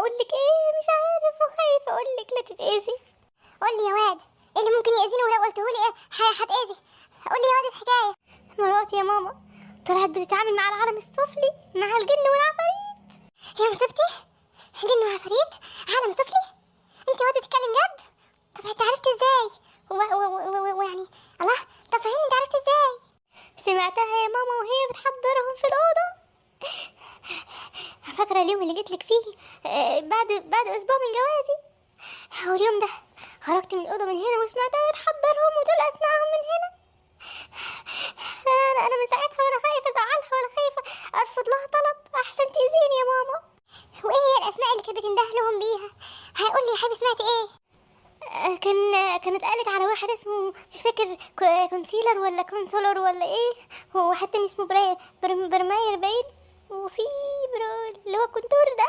اقول لك ايه، مش عارف وخايفه اقول لك لا تتاذي. قول لي يا واد، ايه اللي ممكن يأذيني ولو قلته لي ايه هتأذي؟ قول لي يا واد الحكايه. مراتي يا ماما طلعت بتتعامل مع العالم السفلي، مع الجن والعفاريت. يا مصيبتي، جن وعفاريت، عالم سفلي؟ انت واد تتكلم جد؟ طب انت عرفت ازاي؟ ويعني الله، طب فهمني انت عرفت ازاي؟ سمعتها يا ماما وهي بتحضرهم في الأوضة. فاكرة اليوم اللي جيت لك فيه بعد أسبوع من جوازي؟ هو اليوم ده خرجت من الأوضة من هنا وسمعتها بتحضرهم وتقول أسمائهم من هنا. أنا من ساعتها وأنا خايفة أزعلها ولا خايفة أرفض لها طلب أحسن تأذيني يا ماما. وايه هي الأسماء اللي كانت بتنده لهم بيها؟ هيقول لي يا حبيبي سمعت ايه؟ كانت قالت على واحد اسمه مش فاكر كونسيلر ولا كونسولر ولا ايه، وواحد تاني اسمه برماير باين، وفي اللي هو كونتور ده.